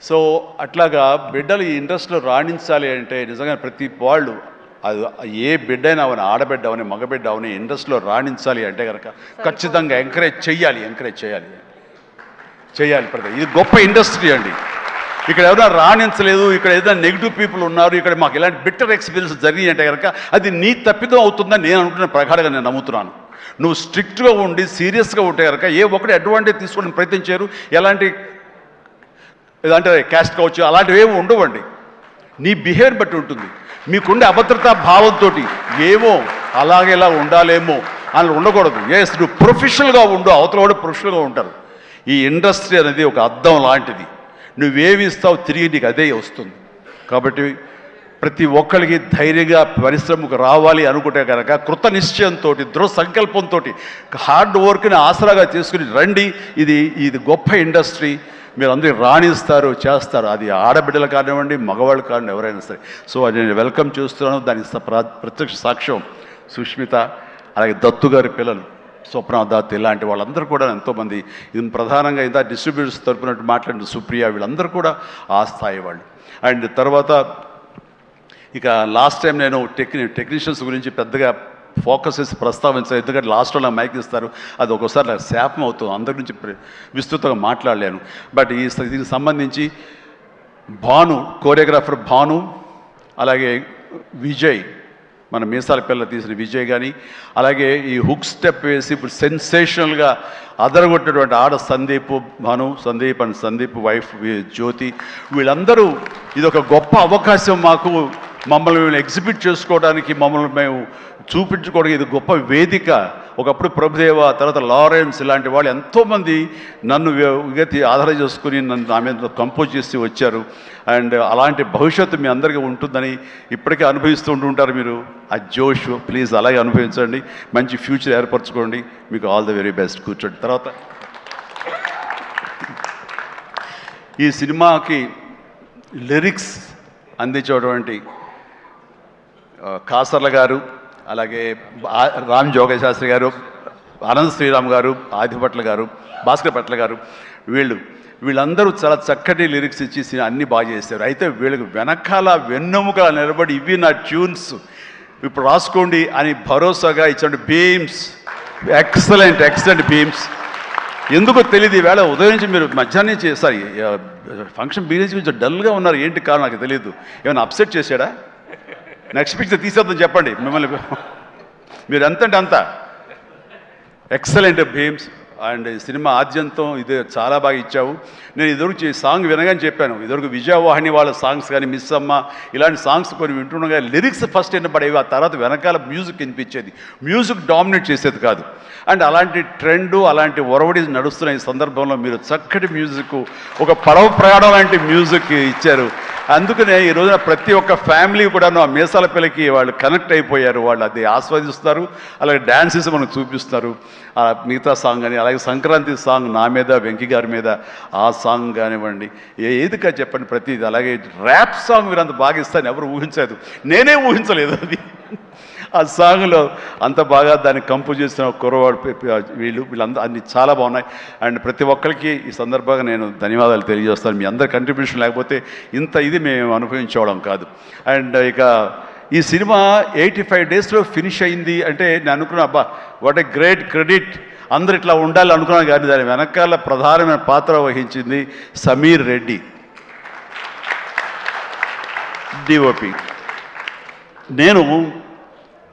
సో అట్లాగా బిడ్డలు ఈ ఇండస్ట్రీలో రాణించాలి అంటే నిజంగా ప్రతి వాళ్ళు, అది ఏ బిడ్డ అయినా అవని, ఆడబిడ్డ అవని, మగబిడ్డ అవని, ఇండస్ట్రీలో రాణించాలి అంటే కనుక ఖచ్చితంగా ఎంకరేజ్ చేయాలి. ప్రతి ఇది గొప్ప ఇండస్ట్రీ అండి. ఇక్కడ ఎవరైనా రాణించలేదు, ఇక్కడ ఏదైనా నెగిటివ్ పీపుల్ ఉన్నారు, ఇక్కడ మాకు ఇలాంటి బిట్టర్ ఎక్స్పీరియన్స్ జరిగింది అంటే కనుక అది నీ తప్పిదం అవుతుందని నేను అనుకుంటున్న ప్రకారంగా నేను నమ్ముతున్నాను. నువ్వు స్ట్రిక్ట్గా ఉండి సీరియస్గా ఉంటే కనుక ఏ ఒక్కటి అడ్వాంటేజ్ తీసుకోవడానికి ప్రయత్నించారు, ఎలాంటి ఏదంటే క్యాస్ట్ కావచ్చు అలాంటివి ఏమి ఉండవండి. నీ బిహేవియర్ బట్టి ఉంటుంది. మీకుండే అభద్రతా భావంతో ఏమో అలాగేలా ఉండాలేమో అని ఉండకూడదు. ఎస్ నువ్వు ప్రొఫెషనల్గా ఉండు, అవతల కూడా ప్రొఫెషనల్గా ఉంటారు. ఈ ఇండస్ట్రీ అనేది ఒక అద్దం లాంటిది, నువ్వేమి ఇస్తావు తిరిగి నీకు అదే వస్తుంది. కాబట్టి ప్రతి ఒక్కరికి ధైర్యంగా పరిశ్రమకు రావాలి అనుకుంటే కనుక కృత నిశ్చయంతో, దృఢ సంకల్పంతో, హార్డ్ వర్క్ని ఆసరాగా తీసుకుని రండి. ఇది గొప్ప ఇండస్ట్రీ, మీరు అందరూ రాణిస్తారు, చేస్తారు. అది ఆడబిడ్డలు కానివ్వండి, మగవాళ్ళు కానివ్వండి, ఎవరైనా సరే. సో అది నేను వెల్కమ్ చేస్తున్నాను. దానికి ప్రత్యక్ష సాక్ష్యం సుష్మిత, అలాగే దత్తు గారి పిల్లలు స్వప్న, దత్, ఇలాంటి వాళ్ళందరూ కూడా ఎంతోమంది, ఇది ప్రధానంగా ఇంత డిస్ట్రిబ్యూటర్స్ తరపున మాట్లాడిన సుప్రియ, వీళ్ళందరూ కూడా ఆ స్థాయి వాళ్ళు. అండ్ తర్వాత ఇక లాస్ట్ టైం నేను టెక్నీషియన్స్ గురించి పెద్దగా ఫోకస్ చేసి ప్రస్తావించాను, ఎందుకంటే లాస్ట్లో నాకు మైక్ ఇస్తారు, అది ఒక్కోసారి నాకు శాపం అవుతుంది, అందరి గురించి విస్తృతంగా మాట్లాడలేను. బట్ దీనికి సంబంధించి భాను, కోరియోగ్రాఫర్ భాను, అలాగే విజయ్, మన మీసాల పిల్ల తీసిన విజయ్ కానీ, అలాగే ఈ హుక్ స్టెప్ వేసి ఇప్పుడు సెన్సేషనల్గా అదరగొట్టినటువంటి ఆడ సందీప్ వైఫ్ జ్యోతి, వీళ్ళందరూ ఇది ఒక గొప్ప అవకాశం మాకు, మమ్మల్ని ఎగ్జిబిట్ చేసుకోవడానికి, మమ్మల్ని మేము చూపించుకోవడానికి ఇది గొప్ప వేదిక ఒకప్పుడు ప్రభుదేవ, తర్వాత లారెన్స్ ఇలాంటి వాళ్ళు ఎంతోమంది నన్ను విగతి ఆధారం చేసుకుని నన్ను నా మీద కంపోజ్ చేసి వచ్చారు. అండ్ అలాంటి భవిష్యత్తు మీ అందరికీ ఉంటుందని ఇప్పటికే అనుభవిస్తూ ఉంటుంటారు మీరు. ఆ జోష్ ప్లీజ్ అలాగే అనుభవించండి, మంచి ఫ్యూచర్ ఏర్పరచుకోండి. మీకు ఆల్ ద వెరీ బెస్ట్. కూర్చోండి. తర్వాత ఈ సినిమాకి లిరిక్స్ అందించేటువంటి కాసర్ల గారు, అలాగే రామ్ జోగయ్య శాస్త్రి గారు, అనంత శ్రీరామ్ గారు, ఆదిపట్ల గారు, భాస్కర్ పట్ల గారు, వీళ్ళందరూ చాలా చక్కటి లిరిక్స్ ఇచ్చి అన్నీ బాగా చేశారు. అయితే వీళ్ళకి వెనకాల వెన్నెముక నిలబడి ఇవి నా ట్యూన్స్ ఇప్పుడు రాసుకోండి అని భరోసాగా ఇచ్చిన బీమ్స్, ఎక్సలెంట్ బీమ్స్. ఎందుకో తెలియదు, ఈవేళ ఉదయం నుంచి మీరు మధ్యాహ్నం నుంచి సారీ ఫంక్షన్ బీ నుంచి కొంచెం డల్గా ఉన్నారు. ఏంటి కారణం నాకు తెలియదు. ఏమైనా అప్సెట్ చేశాడా? నెక్స్ట్ పిక్చర్ తీసేద్దాం చెప్పండి. మిమ్మల్ని మీరు ఎంతంటే అంత ఎక్సలెంట్ భీమ్స్. అండ్ సినిమా ఆద్యంతం ఇది చాలా బాగా ఇచ్చావు. నేను ఇదివరకు సాంగ్ వినగానే చెప్పాను, ఇదివరకు విజయవాహిని వాళ్ళ సాంగ్స్ కానీ, మిస్ అమ్మ ఇలాంటి సాంగ్స్ కొన్ని వింటుండగా లిరిక్స్ ఫస్ట్ వినపడేవి, ఆ తర్వాత వెనకాల మ్యూజిక్ వినిపించేది. మ్యూజిక్ డామినేట్ చేసేది కాదు. అండ్ అలాంటి ట్రెండు, అలాంటి ఒరవడి నడుస్తున్న ఈ సందర్భంలో మీరు చక్కటి మ్యూజిక్, ఒక పడవ ప్రయాణం లాంటి మ్యూజిక్ ఇచ్చారు. అందుకనే ఈ రోజున ప్రతి ఒక్క ఫ్యామిలీ కూడాను ఆ మీసాల పిల్లకి వాళ్ళు కనెక్ట్ అయిపోయారు. వాళ్ళు అది ఆస్వాదిస్తారు, అలాగే డ్యాన్సెస్ మనకు చూపిస్తారు. మిగతా సాంగ్ కానీ, అలాగే సంక్రాంతి సాంగ్ నా మీద, వెంకీ గారి మీద ఆ సాంగ్ కానివ్వండి, ఏదిగా చెప్పండి ప్రతిది. అలాగే ర్యాప్ సాంగ్ మీరు అంత బాగా ఇస్తాను ఎవరు ఊహించలేదు, నేనే ఊహించలేదు అది. ఆ సాంగ్లో అంత బాగా దాన్ని కంపోజ్ చేసిన కుర్రవాడు వీళ్ళందరూ అన్ని చాలా బాగున్నాయి. అండ్ ప్రతి ఒక్కరికి ఈ సందర్భంగా నేను ధన్యవాదాలు తెలియజేస్తాను. మీ అందరి కంట్రిబ్యూషన్ లేకపోతే ఇంత ఇది మేము అనుభవించడం కాదు. అండ్ ఇక ఈ సినిమా 85 డేస్లో ఫినిష్ అయింది అంటే నేను అనుకున్నా, అబ్బా వాట్ ఏ గ్రేట్ క్రెడిట్, అందరు ఇట్లా ఉండాలి అనుకున్నాను. కానీ దాని వెనకాల ప్రధానమైన పాత్ర వహించింది సమీర్ రెడ్డి, డిఓపి. నేను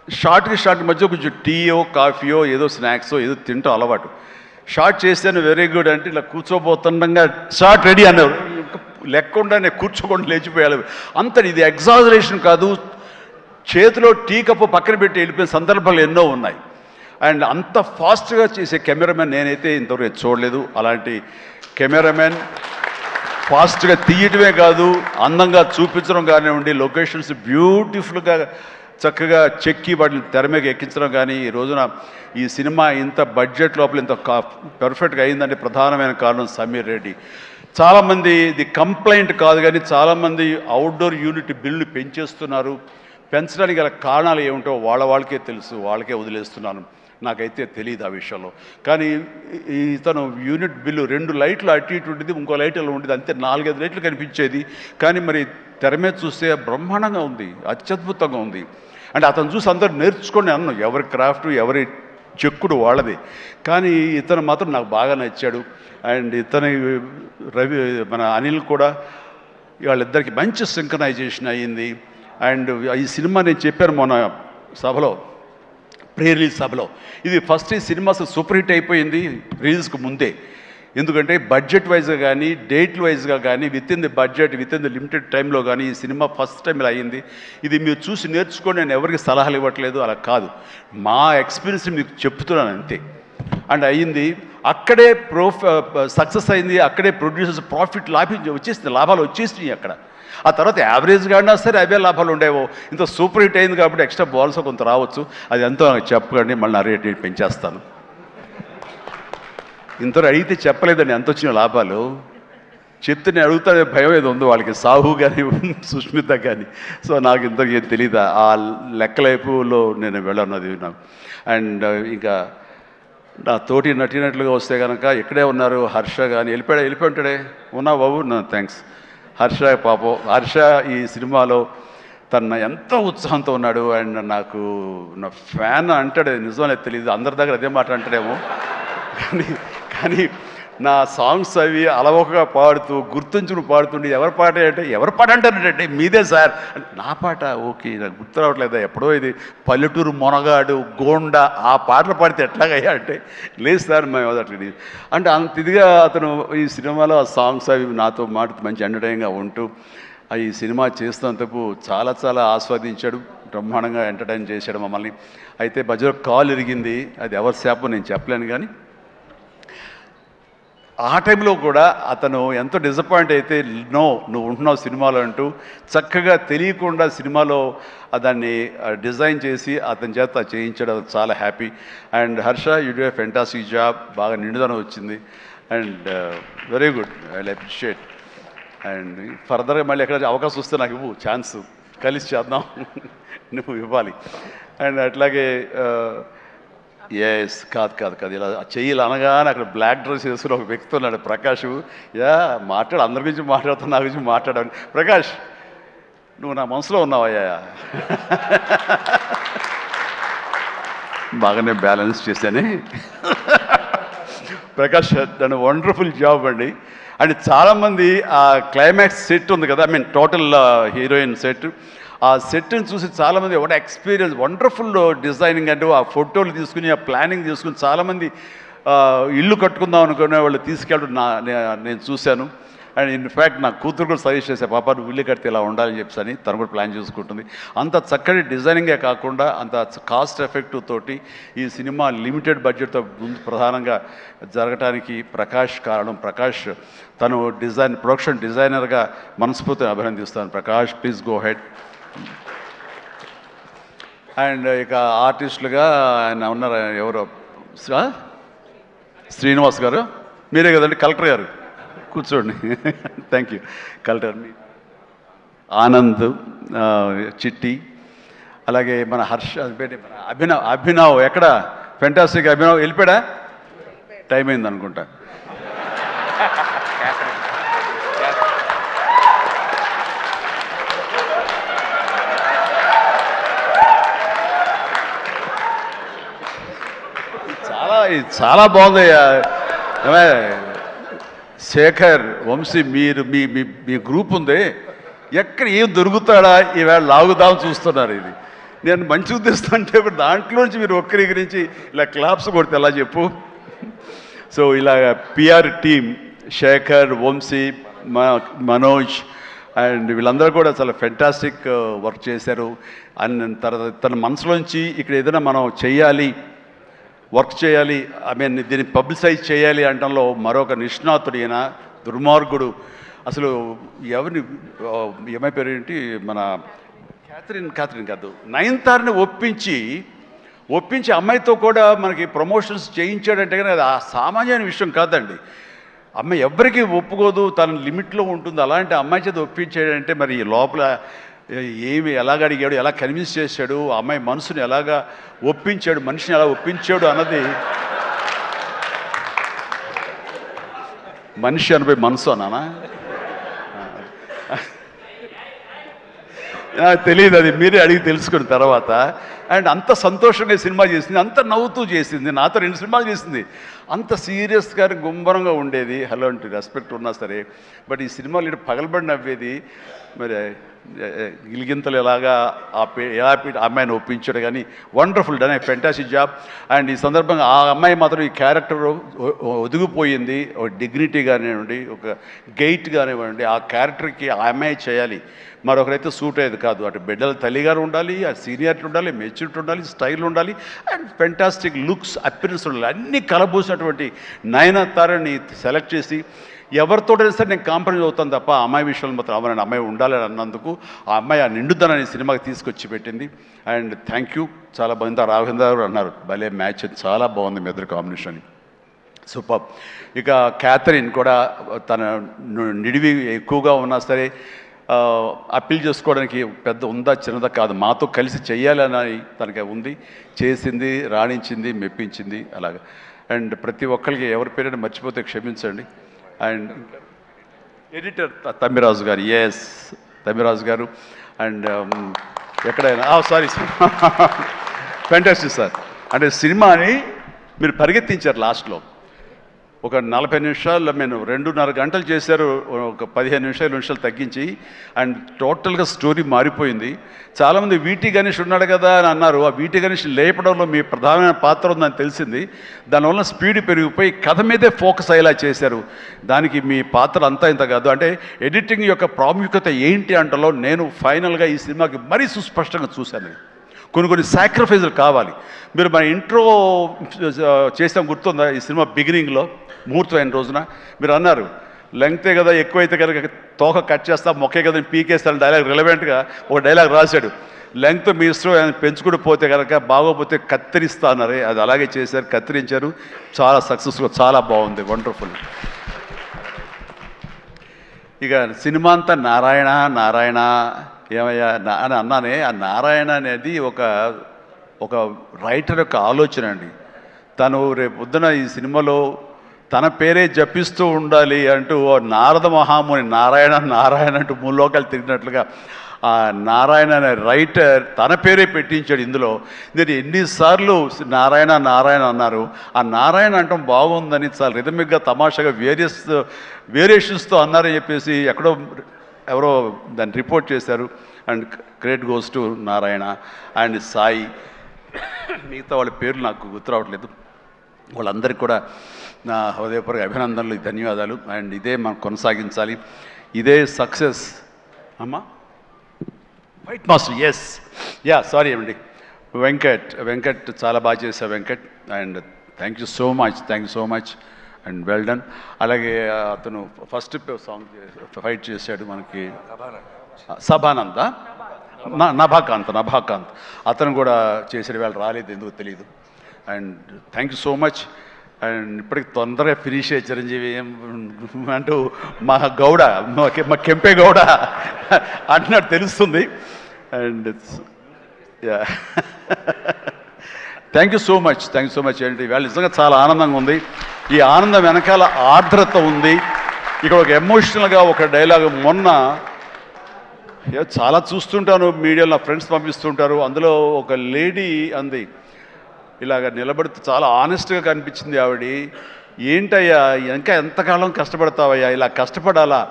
షార్ట్ మధ్య కొంచెం టీయో కాఫీయో ఏదో స్నాక్సో ఏదో తింటూ అలవాటు. షార్ట్ చేశాను, వెరీ గుడ్ అంటే ఇలా కూర్చోబోతుండగా షార్ట్ రెడీ అన్నారు. లెక్కకుండా నేను కూర్చోకుండా లేచిపోయాలి. అంత ఇది ఎగ్జాజరేషన్ కాదు, చేతిలో టీ కప్పు పక్కన పెట్టి వెళ్ళిపోయిన సందర్భాలు ఎన్నో ఉన్నాయి. అండ్ అంత ఫాస్ట్గా చేసే కెమెరామెన్ నేనైతే ఇంతవరకు చూడలేదు. అలాంటి కెమెరామెన్ ఫాస్ట్గా తీయటమే కాదు, అందంగా చూపించడం కానివ్వండి, లొకేషన్స్ బ్యూటిఫుల్గా చక్కగా చెక్కి వాటిని తెర మీద ఎక్కించడం కానీ, ఈ రోజున ఈ సినిమా ఇంత బడ్జెట్ లోపల ఇంత పర్ఫెక్ట్గా అయిందంటే ప్రధానమైన కారణం సమీర్ రెడ్డి. చాలామంది ఇది కంప్లైంట్ కాదు కానీ చాలామంది అవుట్డోర్ యూనిట్ బిల్లు పెంచేస్తున్నారు. పెంచడానికి గల కారణాలు ఏమిటో వాళ్ళకే తెలుసు, వాళ్ళకే వదిలేస్తున్నాను, నాకైతే తెలియదు ఆ విషయంలో. కానీ ఇతను యూనిట్ బిల్లు 2 లైట్లు అటు ఇటు ఉండేది, ఇంకో లైట్ ఇలా ఉండేది, అంతే 4-5 లైట్లు కనిపించేది. కానీ మరి తెర మీద చూస్తే బ్రహ్మాండంగా ఉంది, అత్యద్భుతంగా ఉంది. అంటే అతను చూసి అందరూ నేర్చుకోండి అన్నాను, ఎవరి క్రాఫ్ట్ ఎవరి చెక్కుడు వాళ్ళది. కానీ ఇతను మాత్రం నాకు బాగా నచ్చాడు. అండ్ ఇతని మన అనిల్ కూడా, వాళ్ళిద్దరికి మంచి సింక్రనైజేషన్ అయ్యింది. అండ్ ఈ సినిమా నేను చెప్పాను మొన్న సభలో, ప్రీ రిలీజ్ సభలో, ఇది ఫస్ట్ ఈ సినిమా సూపర్ హిట్ అయిపోయింది రిలీజ్కి ముందే. ఎందుకంటే బడ్జెట్ వైజ్గా కానీ, డేట్ వైజ్గా కానీ, with in the budget, with in the limited టైంలో కానీ ఈ సినిమా ఫస్ట్ టైం ఇలా అయ్యింది. ఇది మీరు చూసి నేర్చుకొని నేను ఎవరికి సలహాలు ఇవ్వట్లేదు, అలా కాదు, మా ఎక్స్పీరియన్స్ మీకు చెప్తున్నాను అంతే. అండ్ అయ్యింది, అక్కడే సక్సెస్ అయింది, అక్కడే ప్రొడ్యూసర్స్ ప్రాఫిట్ లాభాలు వచ్చేసినాయి అక్కడ. ఆ తర్వాత యావరేజ్గా అయినా సరే అవే లాభాలు ఉండేవో. ఇంత సూపర్ హిట్ అయింది కాబట్టి ఎక్స్ట్రా బాల్స్ కొంత రావచ్చు, అది ఎంతో నాకు చెప్పకండి, మళ్ళీ నా రేట్ పెంచేస్తాను. ఇంతలో అడిగితే చెప్పలేదండి ఎంత వచ్చిన లాభాలు, చెప్తే నేను అడుగుతానే భయం ఏదో ఉందో వాళ్ళకి, సాహు కానీ సుష్మిత కానీ. సో నాకు ఇంతకు ఏం తెలియదు, ఆ లెక్కలైపులో నేను వెళ్ళన్నది నాకు. అండ్ ఇంకా నా తోటి నటినట్లుగా వస్తే కనుక ఇక్కడే ఉన్నారు హర్ష కానీ, వెళ్ళిపోయి ఉంటాడే, ఉన్నా బాబు థ్యాంక్స్. హర్ష పాపం, హర్ష ఈ సినిమాలో తన ఎంతో ఉత్సాహంతో ఉన్నాడు. అండ్ నాకు నా ఫ్యాన్ అంటాడు, నిజమనే తెలియదు, అందరి దగ్గర అదే మాట అంటాడేమో. కానీ నా సాంగ్స్ అవి అలవోకగా పాడుతూ గుర్తుంచుకుని పాడుతుండే, ఎవరి పాట అంటే ఎవరి పాట అంటారంటే మీదే సార్, నా పాట ఓకే నాకు గుర్తు రావట్లేదా, ఎప్పుడో ఇది పల్లెటూరు మొనగాడు గోండా ఆ పాటలు పాడితే ఎట్లాగయ్యా అంటే, లేదు సార్ మేము అట్లా అంటే అంత ఇదిగా అతను ఈ సినిమాలో ఆ సాంగ్స్ అవి నాతో మాట మంచి ఎంటర్టైనింగ్గా ఉంటూ ఈ సినిమా చేస్తున్నందుకు చాలా చాలా ఆస్వాదించాడు. బ్రహ్మాండంగా ఎంటర్టైన్ చేశాడు మమ్మల్ని. అయితే మధ్యలో కాల్ ఇరిగింది, అది ఎవరి శాపం నేను చెప్పలేను. కానీ ఆ టైంలో కూడా అతను ఎంతో డిసప్పాయింట్ అయితే, నో నువ్వు ఉంటున్నావు సినిమాలో అంటూ చక్కగా తెలియకుండా సినిమాలో దాన్ని డిజైన్ చేసి అతని చేత చేయించడం చాలా happy. And Harsha, you do a fantastic job. బాగా నిండుదనం వచ్చింది and very good, I appreciate. And ఫర్దర్గా మళ్ళీ ఎక్కడ అవకాశం వస్తే నాకు ఇవ్వు, ఛాన్స్ కలిసి చేద్దాం. నువ్వు ఇవ్వాలి. అండ్ అట్లాగే ఎస్ కాదు ఇలా చెయ్యాలి అనగానే అక్కడ బ్లాక్ డ్రెస్ వేసుకుని ఒక వ్యక్తి ఉన్నాడు, ప్రకాష్. మాట్లాడు, అందరి గురించి మాట్లాడుతున్నా, నా గురించి మాట్లాడాను. ప్రకాష్, నువ్వు నా మనసులో ఉన్నావయ్యా. బాగానే బ్యాలెన్స్ చేశాను. ప్రకాష్ దాని వండర్ఫుల్ జాబ్ అండి. అండ్ చాలామంది ఆ క్లైమాక్స్ సెట్ ఉంది కదా, I mean total heroine set, ఆ సెట్ని చూసి చాలామంది ఒక ఎక్స్పీరియన్స్, వండర్ఫుల్ డిజైనింగ్ అంటే ఆ ఫోటోలు తీసుకుని ఆ ప్లానింగ్ తీసుకుని చాలామంది ఇల్లు కట్టుకుందాం అనుకునే వాళ్ళు తీసుకెళ్ళడం నేను చూశాను. అండ్ ఇన్ఫ్యాక్ట్ నా కూతురు కూడా సజెస్ట్ చేసే, పాప నువ్వు ఇల్లు కడితే ఇలా ఉండాలని చెప్పని తను కూడా ప్లాన్ చేసుకుంటుంది. అంత చక్కటి డిజైనింగే కాకుండా అంత కాస్ట్ ఎఫెక్టివ్ తోటి ఈ సినిమా లిమిటెడ్ బడ్జెట్తో ముందు ప్రధానంగా జరగటానికి ప్రకాష్ కారణం. ప్రకాష్ తను ప్రొడక్షన్ డిజైనర్గా మనస్ఫూర్తిగా అభినందిస్తాను. Prakash, please go ahead. And ఇక ఆర్టిస్టులుగా ఆయన ఉన్నారు, ఎవరో శ్రీనివాస్ గారు, మీరే కదండి కలెక్టర్ గారు, కూర్చోండి. Thank you. కలెక్టర్ ఆనంద్, చిట్టి, అలాగే మన హర్ష, మన అభినవ్ ఎక్కడ ఫెంటాస్టిక్ అభినవ్ వెళ్ళిపోయాడా? టైం అయింది అనుకుంటా. చాలా బాగుందయ్యా. శేఖర్, వంశీ, మీరు మీ గ్రూప్ ఉంది, ఎక్కడ ఏం దొరుకుతాడా ఈవేళ లాగుదాం చూస్తున్నారు. ఇది నేను మంచి ఉద్దేశం అంటే దాంట్లోంచి మీరు ఒక్కరి గురించి ఇలా క్లాప్స్ కొడితే ఎలా చెప్పు. సో ఇలా PR team Shekhar, Vamsi, Manoj and వీళ్ళందరూ కూడా చాలా ఫెంటాస్టిక్ వర్క్ చేశారు. అండ్ తర్వాత తన మనసులోంచి ఇక్కడ ఏదైనా మనం వర్క్ చేయాలి, ఐ మీన్ దీన్ని పబ్లిసైజ్ చేయాలి అంటంలో మరొక నిష్ణాతుడు ఈయన, దుర్మార్గుడు. అసలు ఎవరిని, ఏమై పేరు ఏంటి, మన క్యాథరిన్ కాదు, నయనతారని ఒప్పించి అమ్మాయితో కూడా మనకి ప్రమోషన్స్ చేయించాడంటే కానీ అది ఆ సామాన్యమైన విషయం కాదండి. అమ్మాయి ఎవరికి ఒప్పుకోదు, తన లిమిట్లో ఉంటుంది. అలాంటి అమ్మాయి చేత ఒప్పించాడంటే మరి లోపల ఎలాగ అడిగాడు, ఎలా కన్విన్స్ చేశాడు, ఆ అమ్మాయి మనసుని ఎలాగా ఒప్పించాడు, మనిషిని ఎలా ఒప్పించాడు అన్నది. మనిషి అనిపోయి మనసు అన్నానా తెలియదు, అది మీరే అడిగి తెలుసుకున్న తర్వాత. అండ్ అంత సంతోషంగా సినిమా చేసింది, అంత నవ్వుతూ చేసింది. నాతో 2 సినిమాలు చేసింది. అంత సీరియస్గా గుంభరంగా ఉండేది, అలాంటి రెస్పెక్ట్ ఉన్నా సరే. బట్ ఈ సినిమాలు ఇటు పగలబడి నవ్వేది. మరి గిలిగింతలు ఎలాగా ఎలా అమ్మాయిని ఒప్పించాడు. కానీ wonderful done, fantastic job. And ఈ సందర్భంగా ఆ అమ్మాయి మాత్రం ఈ క్యారెక్టర్ ఒదిగిపోయింది. ఒక డిగ్నిటీ కానివ్వండి, ఒక గెయిట్ కానివ్వండి, ఆ క్యారెక్టర్కి ఆ అమ్మాయి చేయాలి, మరొకరైతే సూట్ అయ్యేది కాదు. అటు బిడ్డల తల్లిగారు ఉండాలి, ఆ సీనియారిటీ ఉండాలి, మెచ్యూరిటీ ఉండాలి, స్టైల్ ఉండాలి, అండ్ ఫెంటాస్టిక్ లుక్స్, అపిరెన్స్ ఉండాలి. అన్నీ కలబోసినటువంటి నయనతారని సెలెక్ట్ చేసి ఎవరితోటైనా సరే నేను కాంప్రమైజ్ అవుతాను తప్ప ఆ అమ్మాయి విషయంలో మాత్రం అమ్మాయి ఉండాలని అన్నందుకు ఆ అమ్మాయి ఆ నిండుదనాన్ని సినిమాకి తీసుకొచ్చి పెట్టింది. And thank you. చాలా బాగుంది. రాఘవేంద్ర గారు అన్నారు భలే మ్యాచ్, చాలా బాగుంది మీ ఇద్దరు కాంబినేషన్, సూపర్. ఇక క్యాథరిన్ కూడా తన నిడివి ఎక్కువగా ఉన్నా సరే అప్పీల్ చేసుకోవడానికి పెద్ద ఉందా చిన్నదా కాదు, మాతో కలిసి చెయ్యాలని తనకి ఉంది, చేసింది, రాణించింది, మెప్పించింది అలాగా. అండ్ ప్రతి ఒక్కరికి ఎవరి పేరైనా మర్చిపోతే క్షమించండి. అండ్ ఎడిటర్ తమ్మిరాజు గారు, ఎస్ తమ్మిరాజు గారు. అండ్ ఎక్కడైనా సారీ ఫెంటాస్టిక్ సార్, అంటే సినిమాని మీరు పరిగెత్తించారు లాస్ట్లో. ఒక 40 నిమిషాల్లో నేను 2.5 గంటలు చేశారు, ఒక 15 నిమిషాలు తగ్గించి. అండ్ టోటల్గా స్టోరీ మారిపోయింది. చాలామంది వీటి గణేష్ ఉన్నాడు కదా అని అన్నారు. ఆ వీటి గణేష్ లేపడంలో మీ ప్రధానమైన పాత్ర ఉందని తెలిసింది. దానివల్ల స్పీడ్ పెరిగిపోయి కథ మీదే ఫోకస్ అయ్యేలా చేశారు. దానికి మీ పాత్ర అంతా ఇంత కాదు. అంటే ఎడిటింగ్ యొక్క ప్రాముఖ్యత ఏంటి అంటలో నేను ఫైనల్గా ఈ సినిమాకి మరీ సుస్పష్టంగా చూశాను. కొన్ని సాక్రిఫైజులు కావాలి. మీరు మన ఇంట్రో చేసాం గుర్తుందా? ఈ సినిమా బిగినింగ్లో ముహూర్తం అయిన రోజున మీరు అన్నారు, లెంగ్తే కదా ఎక్కువైతే కనుక తోక కట్ చేస్తా, మొక్కే కదా పీకేస్తాను డైలాగ్. రిలవెంట్గా ఒక డైలాగ్ రాశాడు, లెంగ్త్ మీ ఇష్టం పెంచుకుంటూ పోతే కనుక బాగోపోతే కత్తిరిస్తా అన్నారే, అది అలాగే చేశారు, కత్తిరించారు. చాలా సక్సెస్ఫుల్, చాలా బాగుంది, వండర్ఫుల్. ఇక సినిమా అంతా నారాయణ నారాయణ ఏమయ్యా అని అన్నానే. ఆ నారాయణ అనేది ఒక రైటర్ యొక్క ఆలోచన అండి. తను రేపు పొద్దున ఈ సినిమాలో తన పేరే జపిస్తూ ఉండాలి అంటూ నారద మహాముని నారాయణ నారాయణ అంటూ మూలోకాలు తిరిగినట్లుగా ఆ నారాయణ అనే రైటర్ తన పేరే పెట్టించాడు ఇందులో. నేను ఎన్నిసార్లు నారాయణ నారాయణ అన్నారు. ఆ నారాయణ అంటాం బాగుందని చాలా రిథమిక్గా తమాషాగా వేరియేషన్స్తో అన్నారని చెప్పేసి ఎవరో దాన్ని రిపోర్ట్ చేశారు. And credit goes to Narayana and Sai. మిగతా వాళ్ళ పేర్లు నాకు గుర్తు రావట్లేదు. వాళ్ళందరికీ కూడా నా హృదయపూర్వక అభినందనలు, ధన్యవాదాలు. అండ్ ఇదే మనం కొనసాగించాలి, ఇదే సక్సెస్. అమ్మా వైట్ మాస్టర్, ఎస్ సారీ అండి, వెంకట్ చాలా బాగా చేశారు Venkat. And thank you so much and well done. అలాగే అతను ఫస్ట్ సాంగ్ ఫైట్ చేశాడు మనకి సభానంద, నభాకాంత్ అతను కూడా చేసాడు. వాళ్ళు రాలేదు, ఎందుకు తెలియదు. And thank you so much. And ఇప్పటికి తొందరగా ఫినిష్ అయ్యే చిరంజీవి అంటూ మా గౌడ, మా కెంపే గౌడ అంటున్నట్టు తెలుస్తుంది. And thank you so much ఏంటి ఇవాళ నిజంగా చాలా ఆనందంగా ఉంది. ఈ ఆనందం వెనకాల ఆర్ద్రత ఉంది. ఇక్కడ ఒక ఎమోషనల్గా ఒక డైలాగ్ మొన్న చాలా చూస్తుంటాను మీడియాలో, నా ఫ్రెండ్స్ పంపిస్తుంటారు. అందులో ఒక లేడీ అంది, ఇలాగ నిలబడితే చాలా ఆనెస్ట్గా కనిపించింది ఆవిడ. ఏంటయ్యా ఇంకా ఎంతకాలం కష్టపడతావయ్యా, ఇలా కష్టపడాలా?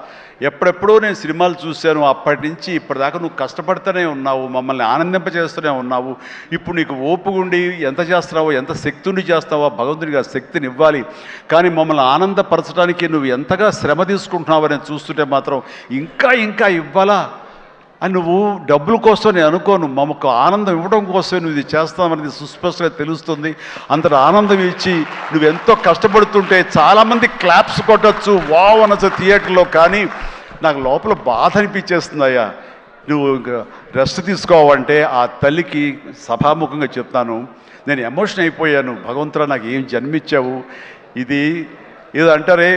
ఎప్పుడెప్పుడో నేను సినిమాలు చూశాను, అప్పటి నుంచి ఇప్పటిదాకా నువ్వు కష్టపడుతూనే ఉన్నావు, మమ్మల్ని ఆనందింపజేస్తూనే ఉన్నావు. ఇప్పుడు నీకు ఓపుగుండి ఎంత చేస్తున్నావో, ఎంత శక్తిని చేస్తావో, భగవంతుడికి ఆ శక్తిని ఇవ్వాలి. కానీ మమ్మల్ని ఆనందపరచడానికి నువ్వు ఎంతగా శ్రమ తీసుకుంటున్నావు అని చూస్తుంటే మాత్రం ఇంకా ఇవ్వాలా అని నువ్వు డబ్బుల కోసం నేను అనుకోను, మమ్మకు ఆనందం ఇవ్వడం కోసమే నువ్వు ఇది చేస్తావనేది సుస్పష్టంగా తెలుస్తుంది. అంతటి ఆనందం ఇచ్చి నువ్వు ఎంతో కష్టపడుతుంటే చాలామంది క్లాప్స్ కొట్టచ్చు, వావ్ అనొచ్చు థియేటర్లో. కానీ నాకు లోపల బాధ అనిపించేస్తుంది. అయ్యా నువ్వు రెస్ట్ తీసుకోవాలంటే ఆ తల్లికి సభాముఖంగా చెప్తాను, నేను ఎమోషన్ అయిపోయాను. భగవంతుడా నాకు ఏం జన్మించావు. ఇది ఏదో అంటారే,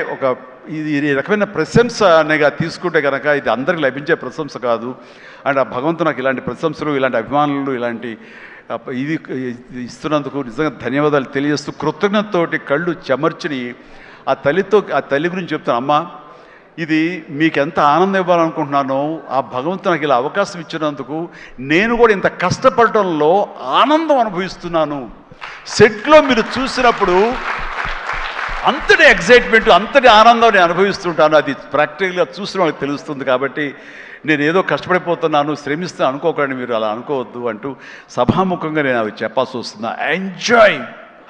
ఇది రకమైన ప్రశంస అనేగా తీసుకుంటే కనుక ఇది అందరికి లభించే ప్రశంస కాదు. అండ్ ఆ భగవంతుడు నాకు ఇలాంటి ప్రశంసలు, ఇలాంటి అభిమానులు, ఇలాంటి ఇది ఇస్తున్నందుకు నిజంగా ధన్యవాదాలు తెలియజేస్తూ కృతజ్ఞతతోటి కళ్ళు చెమర్చిని ఆ తల్లి గురించి చెప్తాను. అమ్మ, ఇది మీకు ఎంత ఆనందం ఇవ్వాలనుకుంటున్నానో ఆ భగవంతుడు నాకు ఇలా అవకాశం ఇచ్చినందుకు నేను కూడా ఇంత కష్టపడటంలో ఆనందం అనుభవిస్తున్నాను. సెట్లో మీరు చూసినప్పుడు అంతటి ఎగ్జైట్మెంట్, అంతటి ఆనందం నేను అనుభవిస్తుంటాను. అది ప్రాక్టికల్గా చూసిన వాళ్ళకి తెలుస్తుంది. కాబట్టి నేను ఏదో కష్టపడిపోతున్నాను, శ్రమిస్తాను అనుకోకండి, మీరు అలా అనుకోవద్దు అంటూ సభాముఖంగా నేను అవి చెప్పాల్సి వస్తుంది.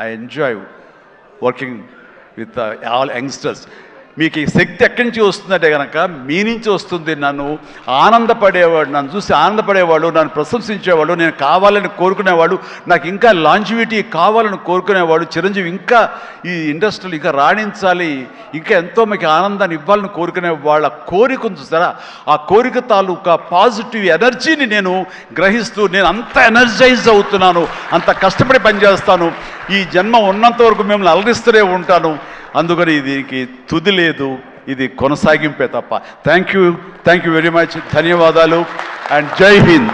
I enjoy working with all youngsters. మీకు ఈ శక్తి ఎక్కడి నుంచి వస్తుందంటే కనుక మీ నుంచి వస్తుంది. నన్ను చూసి ఆనందపడేవాళ్ళు, నన్ను ప్రశంసించేవాళ్ళు, నేను కావాలని కోరుకునేవాళ్ళు, నాకు ఇంకా లాంజివిటీ కావాలని కోరుకునేవాళ్ళు, చిరంజీవి ఇంకా ఈ ఇండస్ట్రీలో ఇంకా రాణించాలి, ఇంకా ఎంతో మీకు ఆనందాన్ని ఇవ్వాలని కోరుకునే వాళ్ళ కోరిక ఉంది చూసారా, ఆ కోరిక తాలూకా పాజిటివ్ ఎనర్జీని నేను గ్రహిస్తూ నేను అంత ఎనర్జైజ్ అవుతున్నాను, అంత కష్టపడి పనిచేస్తాను. ఈ జన్మ ఉన్నంత వరకు మిమ్మల్ని అలరిస్తూనే ఉంటాను. అందుకని దీనికి తుది లేదు, ఇది కొనసాగింపే తప్ప. Thank you very much. ధన్యవాదాలు అండ్ జై Hind.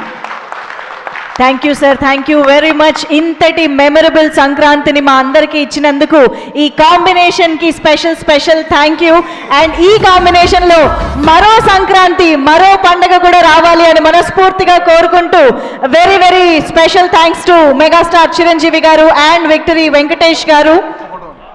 Thank you sir, thank you very much. ఇంతటి మెమరబుల్ సంక్రాంతిని మా అందరికీ ఇచ్చినందుకు ఈ కాంబినేషన్కి స్పెషల్ థ్యాంక్ యూ. అండ్ ఈ కాంబినేషన్లో మరో సంక్రాంతి, మరో పండగ కూడా రావాలి అని మనస్ఫూర్తిగా కోరుకుంటూ very special thanks to megastar Chiranjeevi గారు అండ్ విక్టరీ వెంకటేష్ గారు.